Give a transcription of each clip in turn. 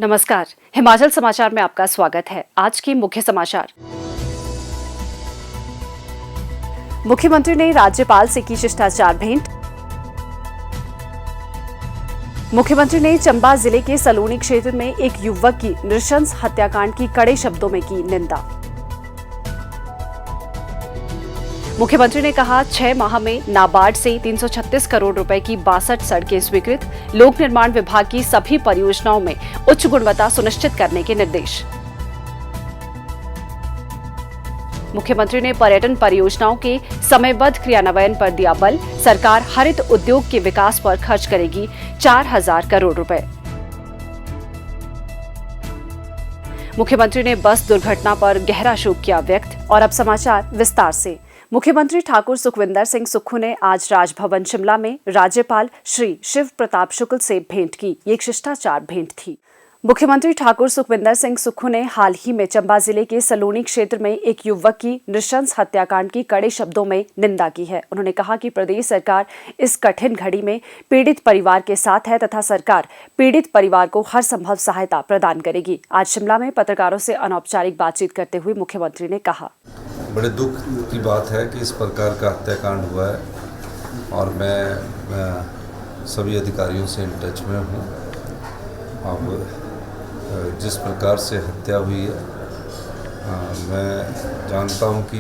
नमस्कार, हिमाचल समाचार में आपका स्वागत है। आज के मुख्य समाचार। मुख्यमंत्री ने राज्यपाल से की शिष्टाचार भेंट। मुख्यमंत्री ने चंबा जिले के सलोनी क्षेत्र में एक युवक की नृशंस हत्याकांड की कड़े शब्दों में की निंदा। मुख्यमंत्री ने कहा 6 माह में नाबार्ड से 336 करोड़ रुपए की 62 सड़कें स्वीकृत। लोक निर्माण विभाग की सभी परियोजनाओं में उच्च गुणवत्ता सुनिश्चित करने के निर्देश। मुख्यमंत्री ने पर्यटन परियोजनाओं के समयबद्ध क्रियान्वयन पर दिया बल। सरकार हरित उद्योग के विकास पर खर्च करेगी 4000 करोड़ रुपए। मुख्यमंत्री ने बस दुर्घटना पर गहरा शोक किया व्यक्त। और अब समाचार विस्तार से। मुख्यमंत्री ठाकुर सुखविंदर सिंह सुक्खू ने आज राजभवन शिमला में राज्यपाल श्री शिव प्रताप शुक्ल से भेंट की। ये एक शिष्टाचार भेंट थी। मुख्यमंत्री ठाकुर सुखविंदर सिंह सुक्खू ने हाल ही में चंबा जिले के सलोनी क्षेत्र में एक युवक की नृशंस हत्याकांड की कड़े शब्दों में निंदा की है। उन्होंने कहा कि प्रदेश सरकार इस कठिन घड़ी में पीड़ित परिवार के साथ है तथा सरकार पीड़ित परिवार को हर संभव सहायता प्रदान करेगी। आज शिमला में पत्रकारों से अनौपचारिक बातचीत करते हुए मुख्यमंत्री ने कहा, बड़े दुख की बात है कि इस प्रकार का हत्याकांड हुआ है और मैं सभी अधिकारियों से इन टच में हूँ। अब जिस प्रकार से हत्या हुई है, मैं जानता हूँ कि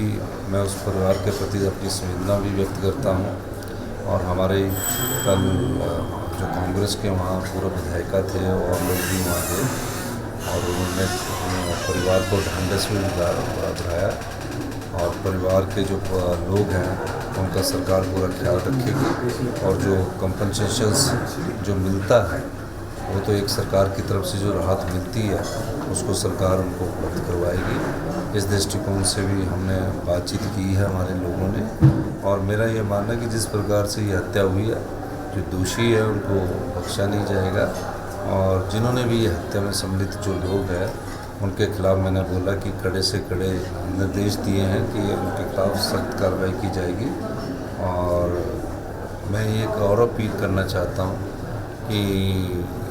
मैं उस परिवार के प्रति अपनी संवेदना भी व्यक्त करता हूँ। और हमारे कल जो कांग्रेस के वहाँ पूर्व विधायिका थे और लोग भी वहाँ थे और उन्होंने परिवार को ढांढस में बढ़ाया और परिवार के जो लोग हैं उनका सरकार पूरा ख्याल रखेगी और जो कंपनसेशंस जो मिलता है वो तो एक सरकार की तरफ से जो राहत मिलती है उसको सरकार उनको उपलब्ध करवाएगी। इस दृष्टिकोण से भी हमने बातचीत की है हमारे लोगों ने। और मेरा ये मानना है कि जिस प्रकार से ये हत्या हुई है, जो दोषी है उनको बख्शा नहीं जाएगा और जिन्होंने भी ये हत्या में सम्मिलित जो लोग हैं उनके खिलाफ मैंने बोला कि कड़े से कड़े निर्देश दिए हैं कि उनके खिलाफ सख्त कार्रवाई की जाएगी। और मैं एक और अपील करना चाहता हूँ कि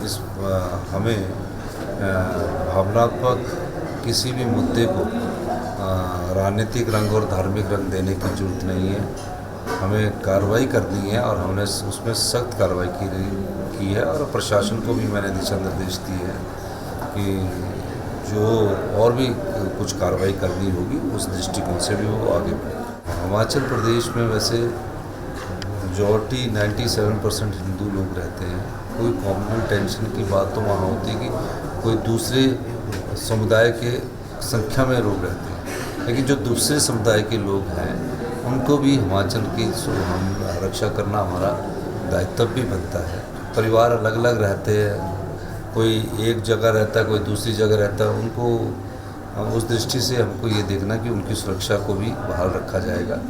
इस हमें भावनात्मक किसी भी मुद्दे को राजनीतिक रंग और धार्मिक रंग देने की जरूरत नहीं है। हमें कार्रवाई करनी है और हमने उसमें सख्त कार्रवाई की है और प्रशासन को भी मैंने दिशा निर्देश दिए हैं कि जो और भी कुछ कार्रवाई करनी होगी उस दृष्टिकोण से भी वो आगे बढ़े। हिमाचल प्रदेश में वैसे मेजॉरिटी 97% हिंदू लोग रहते हैं। कोई कॉमन टेंशन की बात तो वहाँ होती है कि कोई दूसरे समुदाय के संख्या में लोग रहते हैं, लेकिन जो दूसरे समुदाय के लोग हैं उनको भी हिमाचल की हम रक्षा करना हमारा दायित्व भी बनता है। परिवार अलग अलग रहते हैं, कोई एक जगह रहता है कोई दूसरी जगह रहता है, उनको उस दृष्टि से हमको ये देखना कि उनकी सुरक्षा को भी बहाल रखा जाएगा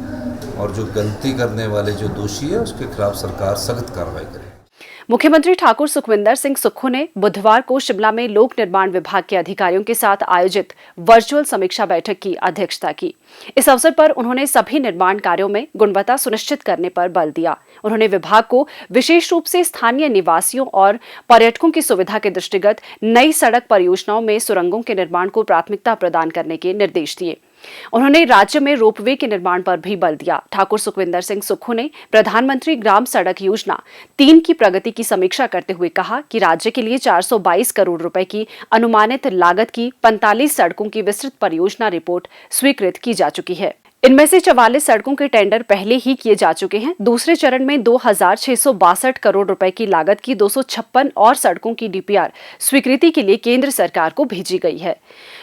और जो गलती करने वाले जो दोषी है उसके खिलाफ सरकार सख्त कार्रवाई करे। मुख्यमंत्री ठाकुर सुखविंदर सिंह सुक्खू ने बुधवार को शिमला में लोक निर्माण विभाग के अधिकारियों के साथ आयोजित वर्चुअल समीक्षा बैठक की अध्यक्षता की। इस अवसर पर उन्होंने सभी निर्माण कार्यों में गुणवत्ता सुनिश्चित करने पर बल दिया। उन्होंने विभाग को विशेष रूप से स्थानीय निवासियों और पर्यटकों की सुविधा के दृष्टिगत नई सड़क परियोजनाओं में सुरंगों के निर्माण को प्राथमिकता प्रदान करने के निर्देश दिए। उन्होंने राज्य में रोपवे के निर्माण पर भी बल दिया। ठाकुर सुखविंदर सिंह सुक्खू ने प्रधानमंत्री ग्राम सड़क योजना 3 की प्रगति की समीक्षा करते हुए कहा कि राज्य के लिए 422 करोड़ रुपए की अनुमानित लागत की 45 सड़कों की विस्तृत परियोजना रिपोर्ट स्वीकृत की जा चुकी है। इनमें से 44 सड़कों के टेंडर पहले ही किए जा चुके हैं। दूसरे चरण में 2662 करोड़ रुपए की लागत की 256 और सड़कों की डीपीआर स्वीकृति के लिए केंद्र सरकार को भेजी गई है।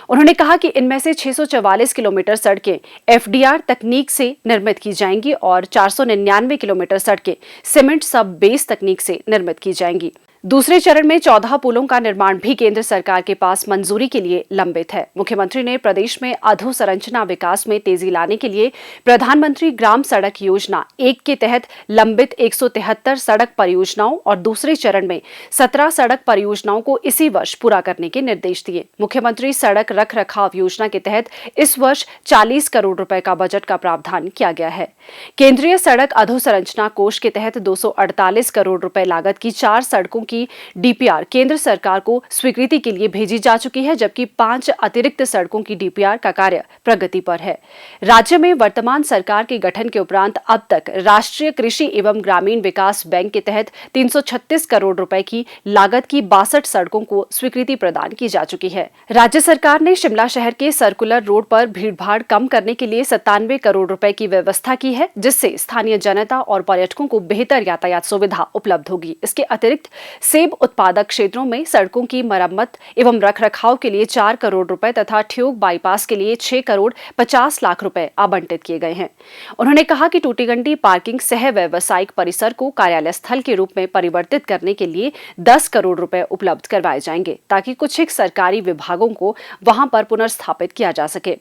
उन्होंने कहा कि इनमें से 644 किलोमीटर सड़कें एफडीआर तकनीक से निर्मित की जाएंगी और 499 किलोमीटर सड़कें सीमेंट सब बेस तकनीक से निर्मित की जाएंगी। दूसरे चरण में 14 पुलों का निर्माण भी केंद्र सरकार के पास मंजूरी के लिए लंबित है। मुख्यमंत्री ने प्रदेश में अधोसंरचना विकास में तेजी लाने के लिए प्रधानमंत्री ग्राम सड़क योजना 1 के तहत लंबित 173 सड़क परियोजनाओं और दूसरे चरण में 17 सड़क परियोजनाओं को इसी वर्ष पूरा करने के निर्देश दिए। मुख्यमंत्री सड़क रख रखाव योजना के तहत इस वर्ष 40 करोड़ रुपए का बजट का प्रावधान किया गया है। केंद्रीय सड़क अधोसंरचना कोष के तहत 248 करोड़ रुपए लागत की 4 सड़कों की डीपीआर केंद्र सरकार को स्वीकृति के लिए भेजी जा चुकी है, जबकि 5 अतिरिक्त सड़कों की डीपीआर का कार्य प्रगति पर है। राज्य में वर्तमान सरकार के गठन के उपरांत अब तक राष्ट्रीय कृषि एवं ग्रामीण विकास बैंक के तहत 336 करोड़ रुपए की लागत की 62 सड़कों को स्वीकृति प्रदान की जा चुकी है। राज्य सरकार ने शिमला शहर के सर्कुलर रोड पर भीड़भाड़ कम करने के लिए 97 करोड़ रुपए की व्यवस्था की है, जिससे स्थानीय जनता और पर्यटकों को बेहतर यातायात सुविधा उपलब्ध होगी। इसके अतिरिक्त सेब उत्पादक क्षेत्रों में सड़कों की मरम्मत एवं रखरखाव के लिए 4 करोड़ रुपए तथा ठियोग बाईपास के लिए 6 करोड़ 50 लाख रुपए आवंटित किए गए हैं। उन्होंने कहा कि टूटीगंडी पार्किंग सह व्यावसायिक परिसर को कार्यालय स्थल के रूप में परिवर्तित करने के लिए 10 करोड़ रुपए उपलब्ध करवाए जाएंगे, ताकि कुछ एक सरकारी विभागों को वहां पर पुनर्स्थापित किया जा सके।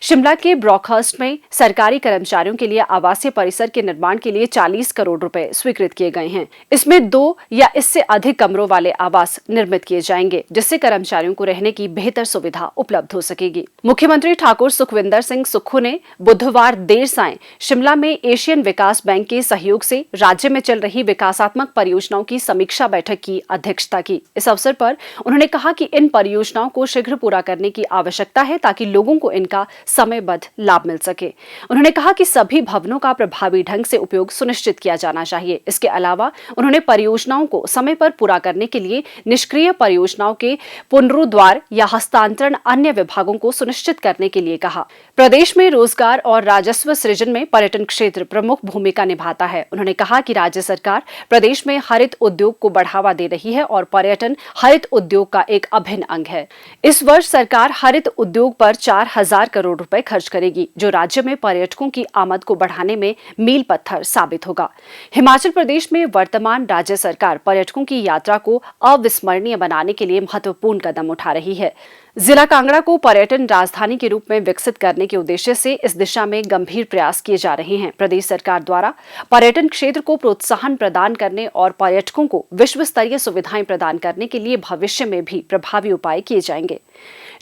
शिमला के ब्रॉकहर्स्ट में सरकारी कर्मचारियों के लिए आवासीय परिसर के निर्माण के लिए 40 करोड़ रुपए स्वीकृत किए गए हैं। इसमें 2 या इससे अधिक कमरों वाले आवास निर्मित किए जाएंगे, जिससे कर्मचारियों को रहने की बेहतर सुविधा उपलब्ध हो सकेगी। मुख्यमंत्री ठाकुर सुखविंदर सिंह सुक्खू ने बुधवार देर सायं शिमला में एशियन विकास बैंक के सहयोग से राज्य में चल रही विकासात्मक परियोजनाओं की समीक्षा बैठक की अध्यक्षता की। इस अवसर पर उन्होंने कहा कि इन परियोजनाओं को शीघ्र पूरा करने की आवश्यकता है, ताकि लोगों को इनका समयबद्ध लाभ मिल सके। उन्होंने कहा कि सभी भवनों का प्रभावी ढंग से उपयोग सुनिश्चित किया जाना चाहिए। इसके अलावा उन्होंने परियोजनाओं को समय पर पूरा करने के लिए निष्क्रिय परियोजनाओं के पुनरुद्धार या हस्तांतरण अन्य विभागों को सुनिश्चित करने के लिए कहा। प्रदेश में रोजगार और राजस्व सृजन में पर्यटन क्षेत्र प्रमुख भूमिका निभाता है। उन्होंने कहा कि राज्य सरकार प्रदेश में हरित उद्योग को बढ़ावा दे रही है और पर्यटन हरित उद्योग का एक अभिन्न अंग है। इस वर्ष सरकार हरित उद्योग पर 4000 करोड़ रुपए खर्च करेगी, जो राज्य में पर्यटकों की आमद को बढ़ाने में मील पत्थर साबित होगा। हिमाचल प्रदेश में वर्तमान राज्य सरकार पर्यटकों की यात्रा को अविस्मरणीय बनाने के लिए महत्वपूर्ण कदम उठा रही है। जिला कांगड़ा को पर्यटन राजधानी के रूप में विकसित करने के उद्देश्य से इस दिशा में गंभीर प्रयास किए जा रहे हैं। प्रदेश सरकार द्वारा पर्यटन क्षेत्र को प्रोत्साहन प्रदान करने और पर्यटकों को विश्व स्तरीय सुविधाएं प्रदान करने के लिए भविष्य में भी प्रभावी उपाय किए जाएंगे।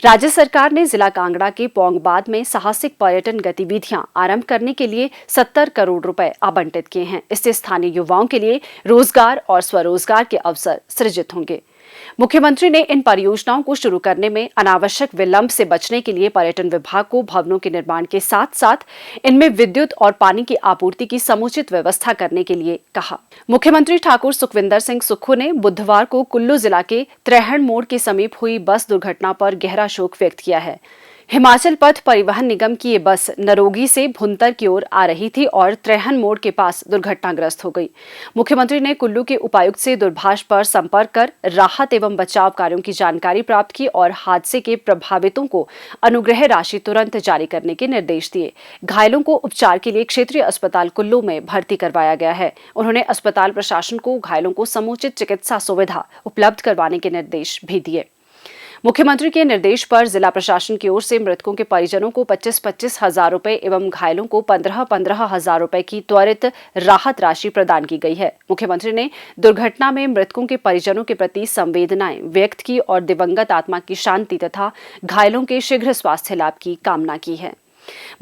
राज्य सरकार ने जिला कांगड़ा के पोंगबाद में साहसिक पर्यटन गतिविधियां आरंभ करने के लिए 70 करोड़ रुपए आवंटित किए हैं। इससे स्थानीय युवाओं के लिए रोजगार और स्वरोजगार के अवसर सृजित होंगे। मुख्यमंत्री ने इन परियोजनाओं को शुरू करने में अनावश्यक विलंब से बचने के लिए पर्यटन विभाग को भवनों के निर्माण के साथ साथ इनमें विद्युत और पानी की आपूर्ति की समुचित व्यवस्था करने के लिए कहा। मुख्यमंत्री ठाकुर सुखविंदर सिंह सुक्खू ने बुधवार को कुल्लू जिला के त्रैहण मोड़ के समीप हुई बस दुर्घटना पर गहरा शोक व्यक्त किया है। हिमाचल पथ परिवहन निगम की ये बस नरोगी से भुंतर की ओर आ रही थी और त्रैहण मोड़ के पास दुर्घटनाग्रस्त हो गई। मुख्यमंत्री ने कुल्लू के उपायुक्त से दूरभाष पर संपर्क कर राहत एवं बचाव कार्यों की जानकारी प्राप्त की और हादसे के प्रभावितों को अनुग्रह राशि तुरंत जारी करने के निर्देश दिए। घायलों को उपचार के लिए क्षेत्रीय अस्पताल कुल्लू में भर्ती करवाया गया है। उन्होंने अस्पताल प्रशासन को घायलों को समुचित चिकित्सा सुविधा उपलब्ध करवाने के निर्देश भी दिए। मुख्यमंत्री के निर्देश पर जिला प्रशासन की ओर से मृतकों के परिजनों को 25-25 हजार रुपए एवं घायलों को 15-15 हजार रुपए की त्वरित राहत राशि प्रदान की गई है। मुख्यमंत्री ने दुर्घटना में मृतकों के परिजनों के प्रति संवेदनाएं व्यक्त की और दिवंगत आत्मा की शांति तथा घायलों के शीघ्र स्वास्थ्य लाभ की कामना की है।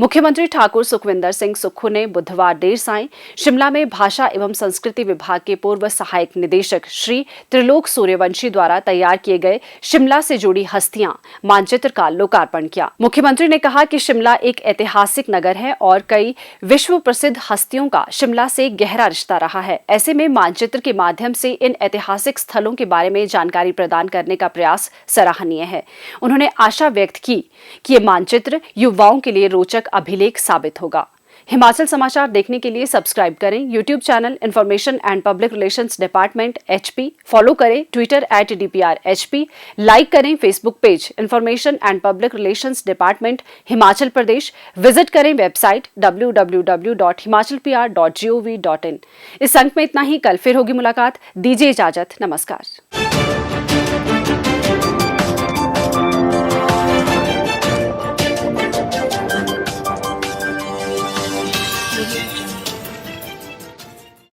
मुख्यमंत्री ठाकुर सुखविंदर सिंह सुक्खू ने बुधवार देर सायं शिमला में भाषा एवं संस्कृति विभाग के पूर्व सहायक निदेशक श्री त्रिलोक सूर्यवंशी द्वारा तैयार किए गए शिमला से जुड़ी हस्तियां मानचित्र का लोकार्पण किया। मुख्यमंत्री ने कहा कि शिमला एक ऐतिहासिक नगर है और कई विश्व प्रसिद्ध हस्तियों का शिमला से गहरा रिश्ता रहा है। ऐसे में मानचित्र के माध्यम से इन ऐतिहासिक स्थलों के बारे में जानकारी प्रदान करने का प्रयास सराहनीय है। उन्होंने आशा व्यक्त की कि ये मानचित्र युवाओं के लिए रोचक अभिलेख साबित होगा। हिमाचल समाचार देखने के लिए सब्सक्राइब करें YouTube channel information and public relations department HP, follow करें ट्विटर @DPR-HP, लाइक करें Facebook page information and public relations department Himachal Pradesh, visit करें वेबसाइट www.himachalpr.gov.in। इस अंक में इतना ही। कल फिर होगी मुलाकात। दीजिए इजाजत। नमस्कार।